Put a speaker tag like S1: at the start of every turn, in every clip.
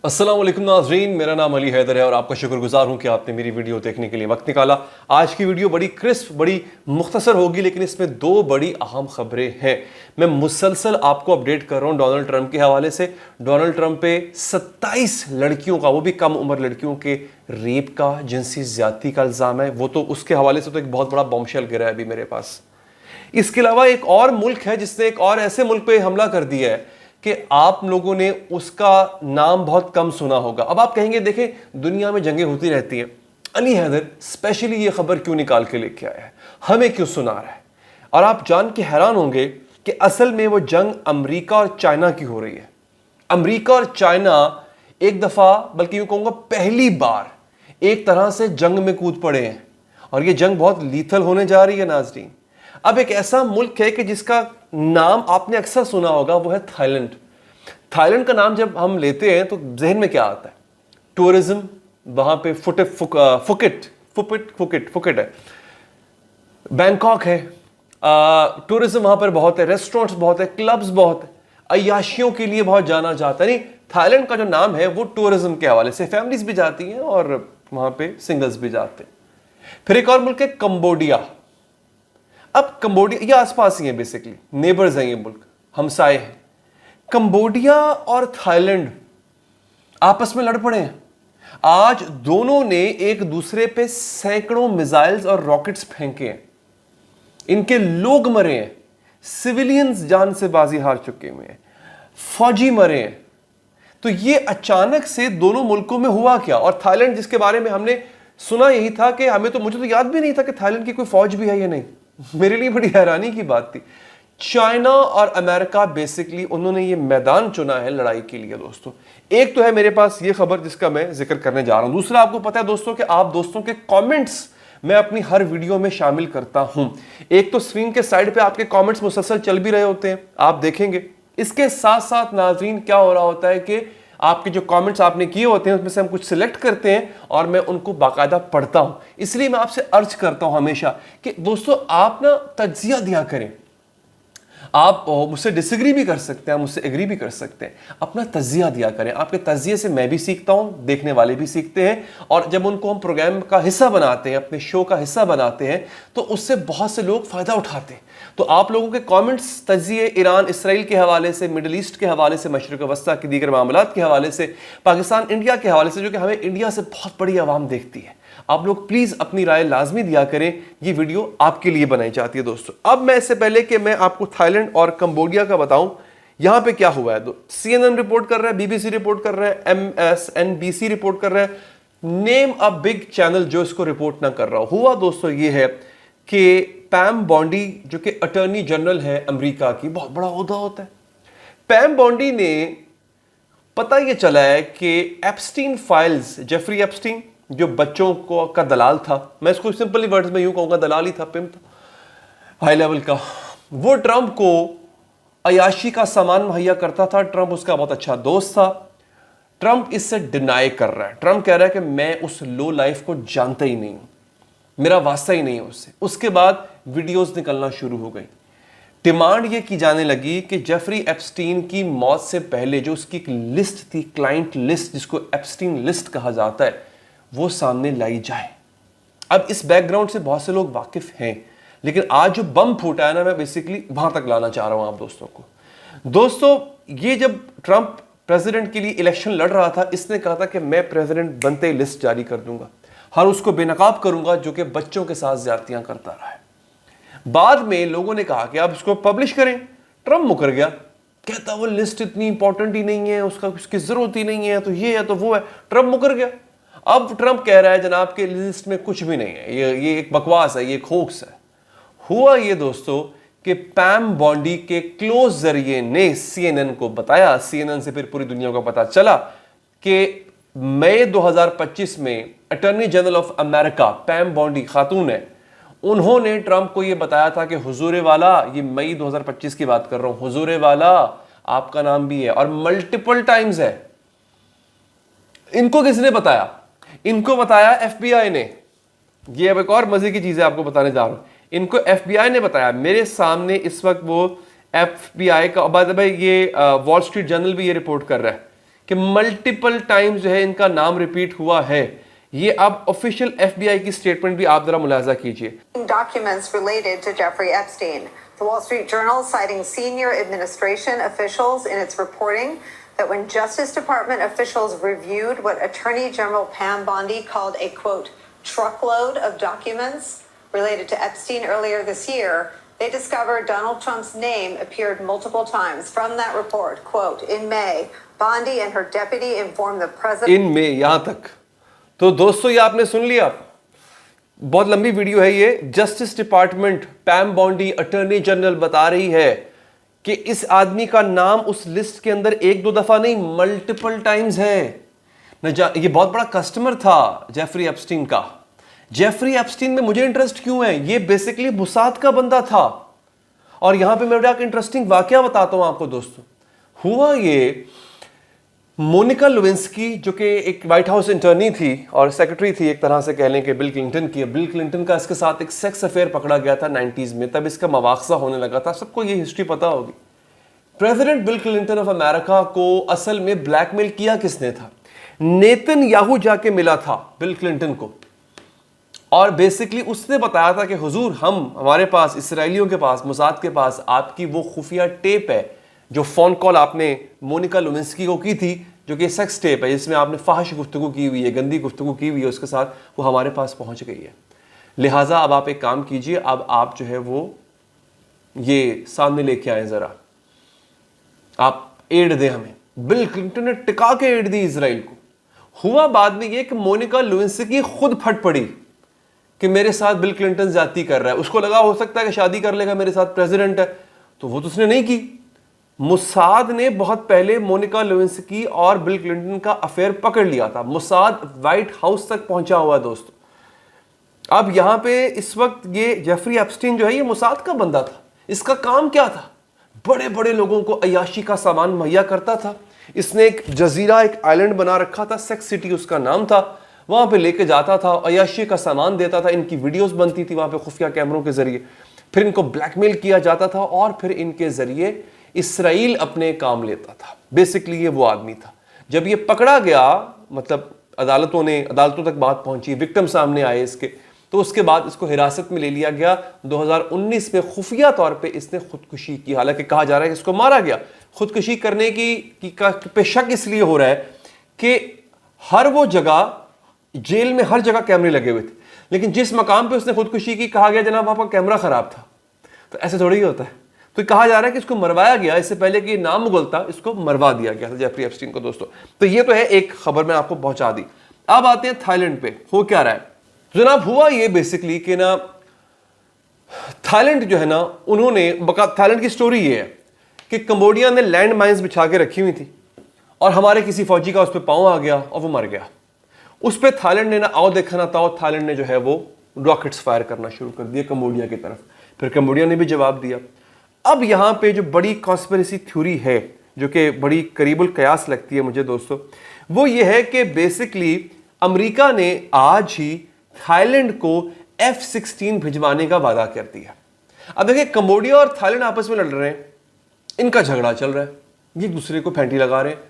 S1: अस्सलाम वालेकुम नाज़रीन, मेरा नाम अली हैदर है और आपका शुक्रगुजार हूं कि आपने मेरी वीडियो देखने के लिए वक्त निकाला। आज की वीडियो बड़ी क्रिस्प, बड़ी मुख्तसर होगी, लेकिन इसमें दो बड़ी अहम खबरें हैं। मैं मुसलसल आपको अपडेट कर रहा हूं डोनाल्ड ट्रंप के हवाले से। डोनाल्ड ट्रंप पे 27 लड़कियों का, वो भी कम उम्र लड़कियों के रेप का, जिनसी ज्यादती का इल्ज़ाम है। वो तो उसके हवाले से तो एक बहुत बड़ा बॉम्बशेल गिरा है अभी मेरे पास। इसके अलावा एक और मुल्क है जिसने एक और ऐसे मुल्क पे हमला कर दिया है कि आप लोगों ने उसका नाम बहुत कम सुना होगा। अब आप कहेंगे देखें, दुनिया में जंगें होती रहती हैं, अली हैदर स्पेशली ये खबर क्यों निकाल के लेके आया है, हमें क्यों सुना रहा है? और आप जान के हैरान होंगे कि असल में वो जंग अमेरिका और चाइना की हो रही है। अमेरिका और चाइना एक दफा, बल्कि यूं कहूंगा पहली बार, एक तरह से जंग में कूद पड़े हैं और ये जंग बहुत लीथल होने जा रही है नाज़रीन। अब एक ऐसा मुल्क है कि जिसका नाम आपने अक्सर सुना होगा, वो है थाईलैंड। थाईलैंड का नाम जब हम लेते हैं तो जहन में क्या आता है? टूरिज्म, वहां पे फुकेट है, बैंकॉक है, टूरिज्म वहां पर बहुत है, रेस्टोरेंट्स बहुत है, क्लब्स बहुत है, अय्याशियों के लिए बहुत जाना जाता है। नहीं, थाईलैंड का जो नाम है वो टूरिज्म के हवाले से, फैमिलीज भी जाती हैं और वहां पे सिंगल्स भी जाते हैं। फिर एक और मुल्क है कंबोडिया। अब कंबोडिया, ये आसपास ही है, बेसिकली नेबर्स हैं, ये मुल्क हमसाए हैं। कंबोडिया और थाईलैंड आपस में लड़ पड़े हैं। आज दोनों ने एक दूसरे पे सैकड़ों मिसाइल्स और रॉकेट्स फेंके हैं, इनके लोग मरे हैं, सिविलियंस जान से बाजी हार चुके हुए हैं, फौजी मरे हैं। तो ये अचानक से दोनों मुल्कों में हुआ क्या? और थाईलैंड, जिसके बारे में हमने सुना यही था कि मुझे तो याद भी नहीं था कि थाईलैंड की कोई फौज भी है या नहीं। मेरे लिए बड़ी हैरानी की बात थी। चाइना और अमेरिका बेसिकली उन्होंने ये मैदान चुना है लड़ाई के लिए दोस्तों। एक तो है मेरे पास ये खबर जिसका मैं जिक्र करने जा रहा हूं। दूसरा, आपको पता है दोस्तों कि आप दोस्तों के कमेंट्स मैं अपनी हर वीडियो में शामिल करता हूं। एक तो स्क्रीन के साइड पे आपके कमेंट्स मुसलसल चल भी रहे होते हैं, आप देखेंगे। इसके साथ साथ नाज़रीन क्या हो रहा होता है कि आपके जो कमेंट्स आपने किए होते हैं उसमें से हम कुछ सिलेक्ट करते हैं और मैं उनको बाकायदा पढ़ता हूं। इसलिए मैं आपसे अर्ज करता हूं हमेशा कि दोस्तों आप ना तज्जिया दिया करें। आप मुझसे डिसएग्री भी कर सकते हैं, मुझसे एग्री भी कर सकते हैं, अपना तज्जिया दिया करें। आपके तज्जिए से मैं भी सीखता हूं, देखने वाले भी सीखते हैं, और जब उनको हम प्रोग्राम का हिस्सा बनाते हैं, अपने शो का हिस्सा बनाते हैं, तो उससे बहुत से लोग फायदा उठाते हैं। तो आप लोगों के कमेंट्स, तज्जिए ईरान इसराइल के हवाले से, मिडल ईस्ट के हवाले से, मशरिक़ वस्ता की दीगर मामलात के हवाले से, पाकिस्तान इंडिया के हवाले से, जो कि हमें इंडिया से बहुत बड़ी आवाम देखती है, आप लोग प्लीज अपनी राय लाजमी दिया करें। ये वीडियो आपके लिए बनाई जाती है दोस्तों। अब मैं इससे पहले कि मैं आपको थाईलैंड और कंबोडिया का बताऊं, यहां पे क्या हुआ है। CNN रिपोर्ट कर रहा है, BBC रिपोर्ट कर रहा है, MSNBC रिपोर्ट कर रहा है, नेम अ बिग चैनल जो इसको रिपोर्ट ना कर रहा हो। हुआ दोस्तों ये है कि पैम बॉन्डी, जो कि अटॉर्नी जनरल है अमेरिका की, बहुत बड़ा ओहदा होता है, पैम बॉन्डी ने, पता ये चला है कि एप्स्टीन फाइल्स, जेफरी एप्स्टीन जो बच्चों को का दलाल था, मैं इसको सिंपली वर्ड्स में यूं कहूंगा, दलाल ही था, पिम्प था हाई लेवल का, वो ट्रंप को अयाशी का सामान मुहैया करता था। ट्रंप उसका बहुत अच्छा दोस्त था। ट्रंप इससे डिनाई कर रहा है। ट्रंप कह रहा है कि मैं उस लो लाइफ को जानता ही नहीं हूं, मेरा वास्ता ही नहीं है उससे। उसके बाद वीडियोस निकलना शुरू हो गई। डिमांड ये की जाने लगी कि जेफरी एप्स्टीन की मौत से पहले जो उसकी एक लिस्ट थी, क्लाइंट लिस्ट, जिसको एप्स्टीन लिस्ट कहा जाता है, वो सामने लाई जाए। अब इस बैकग्राउंड से बहुत से लोग वाकिफ हैं, लेकिन आज जो बम फूटा है ना, मैं बेसिकली वहां तक लाना चाह रहा हूं आप दोस्तों को। दोस्तों, ये जब ट्रंप प्रेसिडेंट के लिए इलेक्शन लड़ रहा था, इसने कहा था कि मैं प्रेसिडेंट बनते ही लिस्ट जारी कर दूंगा, हर उसको बेनकाब करूंगा जो कि बच्चों के साथ ज्यादतियां करता रहा है। बाद में लोगों ने कहा कि आप इसको पब्लिश करें। ट्रंप मुकर गया, कहता वो लिस्ट इतनी इंपॉर्टेंट ही नहीं है, उसकी जरूरत ही नहीं है, तो ये है तो वो है। ट्रंप मुकर गया। अब ट्रंप कह रहा है जनाब के लिस्ट में कुछ भी नहीं है, ये एक बकवास है, ये एक होक्स है। हुआ ये दोस्तों कि पैम बॉन्डी के क्लोज जरिए ने CNN को बताया, CNN से फिर पूरी दुनिया को पता चला कि मई 2025 में attorney general of America Pam Bondi खातून है, उन्होंने ट्रंप को यह बताया था कि हुजूरे वाला, ये मई 2025 की बात कर रहा हूं, हुजूरे वाला आपका नाम भी है, और मल्टीपल टाइम्स है। इनको किसने बताया? इनको बताया FBI ने। ये अब एक और मजे की चीज है आपको बताने जा रहा हूं। इनको FBI ने बताया। मेरे सामने इस वक्त वो FBI का, भाई ये वॉल स्ट्रीट जर्नल भी ये रिपोर्ट कर रहा है कि मल्टीपल टाइम्स जो है इनका नाम रिपीट हुआ है। ये अब ऑफिशियल एफबीआई की स्टेटमेंट भी आप जरा मुलाजा कीजिए।
S2: Documents related to Jeffrey Epstein. The Wall Street Journal citing senior administration officials in its reporting that when Justice Department officials reviewed what Attorney General Pam Bondi called a, quote, truckload of documents related to Epstein earlier this year, they discovered Donald Trump's name appeared multiple times. From that report, quote, in May, Bondi and her deputy informed the president.
S1: In May, यहां तक। तो दोस्तों ये आपने सुन लिया, बहुत लंबी video है ये। जस्टिस डिपार्टमेंट, पैम बॉन्डी, अटॉर्नी जनरल बता रही है कि इस आदमी का नाम उस लिस्ट के अंदर एक दो दफा नहीं, मल्टीपल टाइम्स है। ये बहुत बड़ा कस्टमर था जेफरी एप्स्टीन का। जेफरी एप्स्टीन में मुझे इंटरेस्ट क्यों है? ये बेसिकली मुसाद का बंदा था। और यहां पे मैं एक इंटरेस्टिंग वाकया बताता हूं आपको दोस्तों। हुआ ये, मोनिका लेविंस्की जो कि एक व्हाइट हाउस इंटर्नी थी और सेक्रेटरी थी एक तरह से कह लें कि बिल क्लिंटन की। बिल क्लिंटन का इसके साथ एक सेक्स अफेयर पकड़ा गया था 90s में, तब इसका मवाख्जा होने लगा था। सबको ये हिस्ट्री पता होगी। President bill Clinton of America को असल में ब्लैकमेल किया किसने था? नेतन्याहू जाके मिला था बिल क्लिंटन को और बेसिकली उसने बताया था कि हुजूर हमारे पास, इसराइलियों के पास, मुसाद के पास आपकी वो खुफिया टेप है जो फोन कॉल आपने मोनिका लेविंस्की को की थी, जो कि सेक्स टेप है जिसमें आपने फाहिश गुफ्तगू की हुई है, गंदी गुफ्तगू की हुई है उसके साथ, वो हमारे पास पहुंच गई है। लिहाजा अब आप एक काम कीजिए, अब आप जो है वो ये सामने लेके आए, जरा आप एड दें हमें। बिल क्लिंटन ने टिका के एड दी इसराइल को। हुआ बाद में ये कि मोनिका लेविंस्की खुद फट पड़ी कि मेरे साथ बिल क्लिंटन ज्यादती कर रहा है। उसको लगा हो सकता है कि शादी कर लेगा मेरे साथ, प्रेसिडेंट है, तो वो तो उसने नहीं की। मुसाद ने बहुत पहले मोनिका लेविंस्की और बिल क्लिंटन का अफेयर पकड़ लिया था। मुसाद व्हाइट हाउस तक पहुंचा हुआ दोस्तों। अब यहां पे इस वक्त ये जेफरी एप्स्टीन जो है ये मुसाद का बंदा था। इसका काम क्या था? बड़े बड़े लोगों को अयाशी का सामान मुहैया करता था। इसने एक जजीरा, एक आइलैंड बना रखा था, सेक्स सिटी उसका नाम था। वहां पे लेके जाता था, अयाशी का सामान देता था, इनकी वीडियोस बनती थी वहां पे खुफिया कैमरों के जरिए। फिर इनको ब्लैकमेल किया जाता था और फिर इनके जरिए इसराइल अपने काम लेता था। बेसिकली ये वो आदमी था। जब ये पकड़ा गया, मतलब अदालतों तक बात पहुंची, विक्टिम सामने आए इसके, तो उसके बाद इसको हिरासत में ले लिया गया। 2019 में खुफिया तौर पे इसने खुदकुशी की। हालांकि कहा जा रहा है कि इसको मारा गया। खुदकुशी करने पे शक इसलिए हो रहा है कि हर वो जगह, जेल में हर जगह कैमरे लगे हुए थे, लेकिन जिस मकाम पे उसने खुदकुशी की कहा गया जनाब आपका कैमरा खराब था। तो ऐसे थोड़ी ही होता है। तो कहा जा रहा है कि इसको मरवाया गया, इससे पहले कि नाम मुगलता, इसको मरवा दिया गया था जेफरी एप्स्टीन को दोस्तों। तो ये तो है एक खबर मैं आपको पहुंचा दी। अब आते हैं थाईलैंड पे। हो क्या रहा है जनाब? हुआ ये बेसिकली कि ना थाईलैंड जो है ना, उन्होंने थाईलैंड की स्टोरी ये है कि कंबोडिया ने लैंड माइंस बिछा के रखी हुई थी और हमारे किसी फौजी का उस पर पांव आ गया और वो मर गया। उस पर थाईलैंड ने ना आओ देखा ना ताओ, थाईलैंड ने जो है वो रॉकेट्स फायर करना शुरू कर दिया कंबोडिया की तरफ। फिर कंबोडिया ने भी जवाब दिया। अब यहां पे जो बड़ी कॉन्स्पिरेसी थ्योरी है, जो कि बड़ी करीबुल कयास लगती है मुझे दोस्तों, वो ये है कि बेसिकली अमेरिका ने आज ही थाईलैंड को F-16 भिजवाने का वादा कर दिया। अब देखिए, कंबोडिया और थाईलैंड आपस में लड़ रहे हैं, इनका झगड़ा चल रहा है, ये एक दूसरे को फैंटी लगा रहे हैं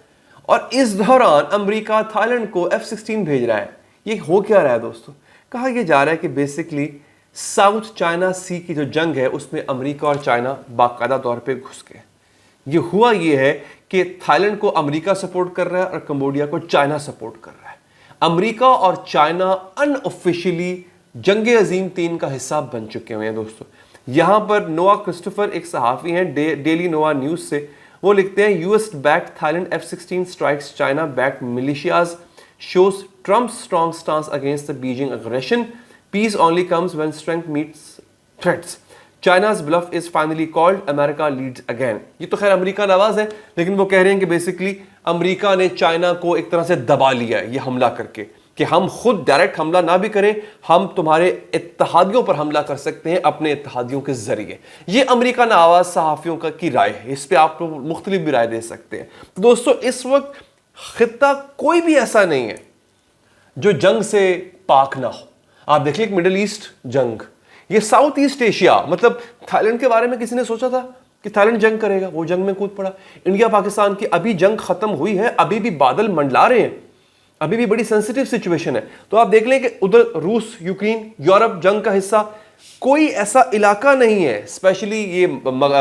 S1: और इस दौरान अमेरिका थाईलैंड को F-16 भेज रहा है। ये हो क्या रहा है दोस्तों? कहा यह जा रहा है कि बेसिकली साउथ चाइना सी की जो जंग है उसमें अमेरिका और चाइना बाकायदा तौर पे घुस गए। ये हुआ ये है कि थाईलैंड को अमेरिका सपोर्ट कर रहा है और कंबोडिया को चाइना सपोर्ट कर रहा है। अमेरिका और चाइना अनऑफिशियली जंग अजीम 3 का हिस्सा बन चुके हुए हैं दोस्तों। यहां पर नोआ क्रिस्टोफर एक सहाफ़ी हैं डेली नोआ न्यूज़ से, वो लिखते हैं US backed Thailand F-16 strikes China backed militias shows Trump strong stance against the Beijing aggression peace only comes when strength meets threats China's bluff is finally called America leads again. ये तो खैर America Nawaz है, लेकिन वो कह रहे हैं कि बेसिकली अमेरिका ने चाइना को एक तरह से दबा लिया है ये हमला करके, कि हम खुद डायरेक्ट हमला ना भी करें, हम तुम्हारे इत्तेहादियों पर हमला कर सकते हैं अपने इत्तेहादियों के जरिए। ये अमेरिका नवाज सहाफ़ियों की राय है, इस पर आप लोग मुख्तलिफ भी राय दे सकते हैं। तो दोस्तों, इस वक्त खित्ता कोई भी ऐसा नहीं है जो जंग से पाक ना हो। आप देखिए, एक मिडिल ईस्ट जंग, ये साउथ ईस्ट एशिया, मतलब थाईलैंड के बारे में किसी ने सोचा था कि थाईलैंड जंग करेगा, वो जंग में कूद पड़ा। इंडिया पाकिस्तान की अभी जंग खत्म हुई है, अभी भी बादल मंडला रहे हैं, अभी भी बड़ी सेंसिटिव सिचुएशन है। तो आप देख लें कि उधर रूस, यूक्रेन, यूरोप जंग का हिस्सा, कोई ऐसा इलाका नहीं है स्पेशली ये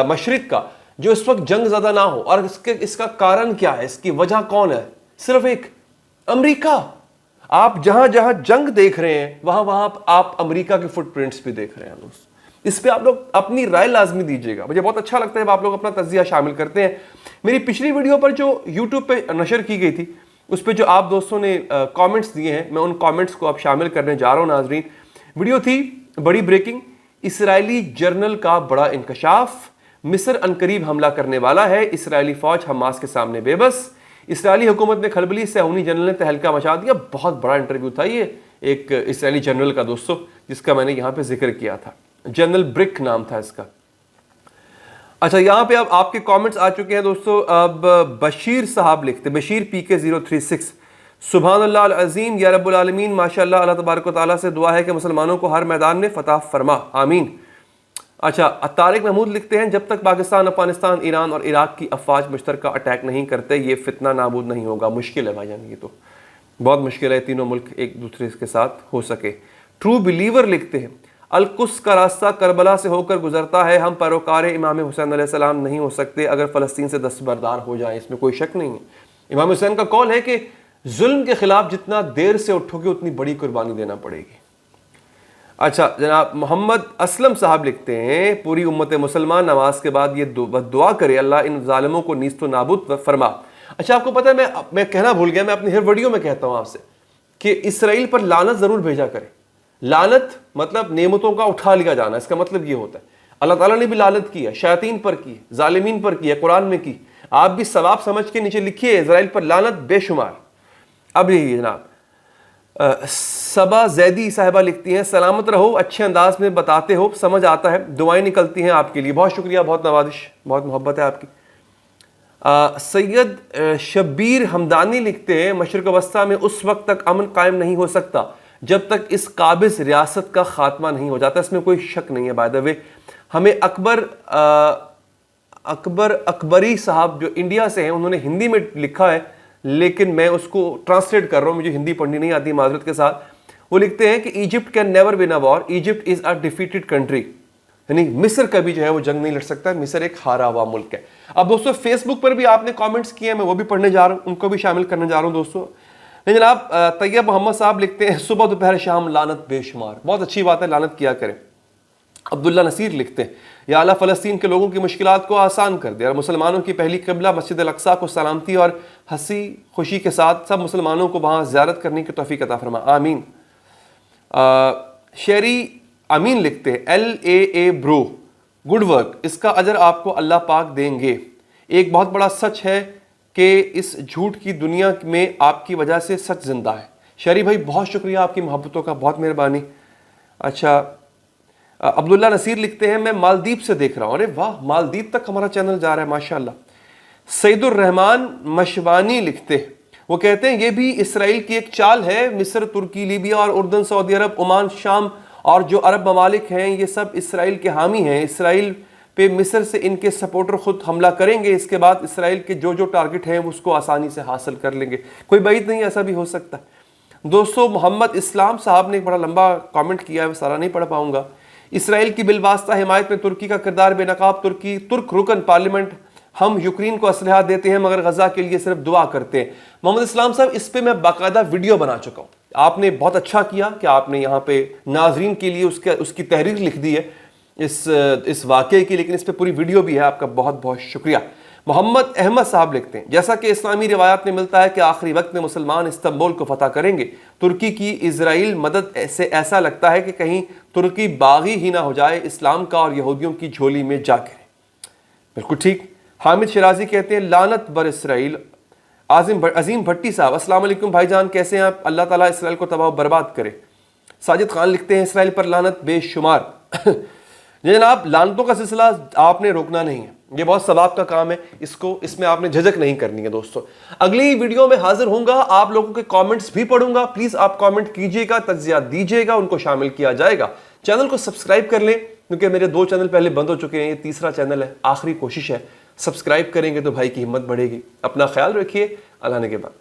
S1: मशरिक का जो इस वक्त जंग ज्यादा ना हो। और इसका कारण क्या है, इसकी वजह कौन है? सिर्फ एक, अमेरिका। आप जहां जहां जंग देख रहे हैं वहां वहां आप अमेरिका के फुटप्रिंट्स भी देख रहे हैं दोस्त। इस पे आप लोग अपनी राय लाजमी दीजिएगा। मुझे बहुत अच्छा लगता है जब आप लोग अपना तज्जिया शामिल करते हैं। मेरी पिछली वीडियो पर जो यूट्यूब पे नशर की गई थी उस पर जो आप दोस्तों ने कमेंट्स दिए हैं, मैं उन कमेंट्स को अब शामिल करने जा रहा हूं नाजरीन। वीडियो थी बड़ी ब्रेकिंग, इसराइली जर्नल का बड़ा इंकशाफ, मिस्र अनकरीब हमला करने वाला है, इसराइली फौज हमास के सामने बेबस, इसराइली हुकूमत ने खलबली, सेहूनी जनरल ने तहलका मचा दिया। बहुत बड़ा इंटरव्यू था ये एक इसराइली जनरल का दोस्तों, जिसका मैंने यहाँ पे जिक्र किया था, जनरल ब्रिक नाम था इसका। अच्छा, यहाँ पे अब आपके कमेंट्स आ चुके हैं दोस्तों। अब बशीर साहब लिखते, बशीर PK 036, सुभान अल्लाह अज़ीम या रब्बुल आलमीन, माशाअल्लाह, अल्लाह तबारक व तआला से दुआ है कि मुसलमानों को हर मैदान में फतह फरमा, आमीन। अच्छा, तारिक महमूद लिखते हैं, जब तक पाकिस्तान, अफगानिस्तान, ईरान और इराक की अफवाज मुश्तरका अटैक नहीं करते ये फितना नाबूद नहीं होगा। मुश्किल है भाईजान, ये तो बहुत मुश्किल है तीनों मुल्क एक दूसरे के साथ हो सके। ट्रू बिलीवर लिखते हैं, अलकुस का रास्ता करबला से होकर गुजरता है, हम पैरोकार इमाम हुसैन अलैहिस्सलाम नहीं हो सकते अगर फ़लस्तीन से दस्तबरदार हो जाए, इसमें कोई शक नहीं है। इमाम हुसैन का कौल है कि जुल्म के खिलाफ जितना देर से उठोगे उतनी बड़ी कुर्बानी देना पड़ेगी। अच्छा जनाब मोहम्मद असलम साहब लिखते हैं, पूरी उम्मत मुसलमान नमाज के बाद ये दुआ करे, अल्लाह इन जालिमों को नीस्तो नाबूद फरमा। अच्छा, आपको पता है मैं कहना भूल गया, मैं अपनी हर वीडियो में कहता हूँ आपसे कि इसराइल पर लानत जरूर भेजा करे। लानत मतलब नेमतों का उठा लिया जाना, इसका मतलब ये होता है। अल्लाह ताला ने भी लानत की है, शयातीन पर की है, जालिमीन पर की है, कुरान में की। आप भी सवाब समझ के नीचे लिखिए, इजराइल पर लानत बेशुमार। अब यही जनाब सबा जैदी साहिबा लिखती हैं, सलामत रहो, अच्छे अंदाज में बताते हो, समझ आता है, दुआएं निकलती हैं आपके लिए। बहुत शुक्रिया, बहुत नवाजिश, बहुत मोहब्बत है आपकी। सैयद शब्बीर हमदानी लिखते हैं, मशरिक वस्ता में उस वक्त तक अमन कायम नहीं हो सकता जब तक इस काबिज रियासत का खात्मा नहीं हो जाता। इसमें कोई शक नहीं है। बाय द वे, हमें अकबरी साहब जो इंडिया से हैं, उन्होंने हिंदी में लिखा है, लेकिन मैं उसको ट्रांसलेट कर रहा हूँ, मुझे हिंदी पढ़नी नहीं आती माजरत के साथ। वो लिखते हैं कि Egypt can never win a war, Egypt is a defeated country, यानी मिस्र कभी जो है वो जंग नहीं लड़ सकता, मिस्र एक हारा हुआ मुल्क है। अब दोस्तों फेसबुक पर भी आपने कमेंट्स किए हैं, मैं वो भी पढ़ने जा रहा हूँ, उनको भी शामिल करने जा रहा हूँ दोस्तों। नहीं जनाब, तैयब मोहम्मद साहब लिखते हैं, सुबह दोपहर शाम लानत बेशुमार। बहुत अच्छी बात है, लानत किया करें। अब्दुल्ला नसीर लिखते हैं, या अल्लाह फ़लस्तीन के लोगों की मुश्किलात को आसान कर दे और मुसलमानों की पहली क़िबला मस्जिद अल-अक़सा को सलामती और हंसी खुशी के साथ सब मुसलमानों को वहाँ ज़ियारत करने की तौफ़ीक़ अता फरमा, आमीन। शेरी अमीन लिखते हैं, LAA ब्रो, गुड वर्क, इसका अजर आपको अल्लाह पाक देंगे। एक बहुत बड़ा सच है कि इस झूठ की दुनिया में आपकी वजह से सच जिंदा है। शेरी भाई बहुत शुक्रिया आपकी मोहब्बतों का, बहुत मेहरबानी। अच्छा, अब्दुल्ला नसीर लिखते हैं, मैं मालदीव से देख रहा हूँ। अरे वाह, मालदीव तक हमारा चैनल जा रहा है, माशाल्लाह। सईदुर रहमान मशवानी लिखते हैं, वो कहते हैं ये भी इसराइल की एक चाल है, मिस्र, तुर्की, लीबिया और उर्दन, सऊदी अरब, ओमान, शाम और जो अरब ममालिक हैं ये सब इसराइल के हामी हैं। इसराइल पे मिस्र से इनके सपोर्टर खुद हमला करेंगे, इसके बाद इसराइल के जो जो टारगेट हैं उसको आसानी से हासिल कर लेंगे। कोई बात नहीं, ऐसा भी हो सकता है। दोस्तों मोहम्मद इस्लाम साहब ने एक बड़ा लंबा कमेंट किया है, मैं सारा नहीं पढ़ पाऊंगा। इसराइल की बिलवास्ता हिमायत में तुर्की का किरदार बेनकाब, तुर्क रुकन पार्लियामेंट, हम यूक्रेन को असलहा देते हैं मगर गजा के लिए सिर्फ दुआ करते हैं। मोहम्मद इस्लाम साहब, इस पे मैं बाकायदा वीडियो बना चुका हूँ। आपने बहुत अच्छा किया कि आपने यहाँ पे नाजरीन के लिए उसकी तहरीर लिख दी है इस वाक़े की, लेकिन इस पे पूरी वीडियो भी है। आपका बहुत बहुत शुक्रिया। मोहम्मद अहमद साहब लिखते हैं, जैसा कि इस्लामी रिवायात में मिलता है कि आखिरी वक्त में मुसलमान इस्तांबुल को फतह करेंगे। तुर्की की इजराइल मदद से ऐसा लगता है कि कहीं तुर्की बागी ही ना हो जाए इस्लाम का और यहूदियों की झोली में जा गिरे। बिल्कुल ठीक। हामिद शिराजी कहते हैं, लानत बर इसराइल। अजीम भट्टी साहब, अस्सलाम वालेकुम भाईजान, कैसे हैं आप? अल्लाह ताला इसराइल को तबाह बर्बाद करे। साजिद खान लिखते हैं, इसराइल पर लानत बेशुमार। जनाब, लानतों का सिलसिला आपने रोकना नहीं है, ये बहुत सवाब का काम है, इसमें आपने झिझक नहीं करनी है। दोस्तों अगली वीडियो में हाजिर होऊंगा, आप लोगों के कमेंट्स भी पढ़ूंगा, प्लीज आप कमेंट कीजिएगा, तज्जिया दीजिएगा, उनको शामिल किया जाएगा। चैनल को सब्सक्राइब कर लें, क्योंकि मेरे 2 चैनल पहले बंद हो चुके हैं, ये तीसरा चैनल है, आखिरी कोशिश है। सब्सक्राइब करेंगे तो भाई की हिम्मत बढ़ेगी। अपना ख्याल रखिए, अल्लाह ने के बाद।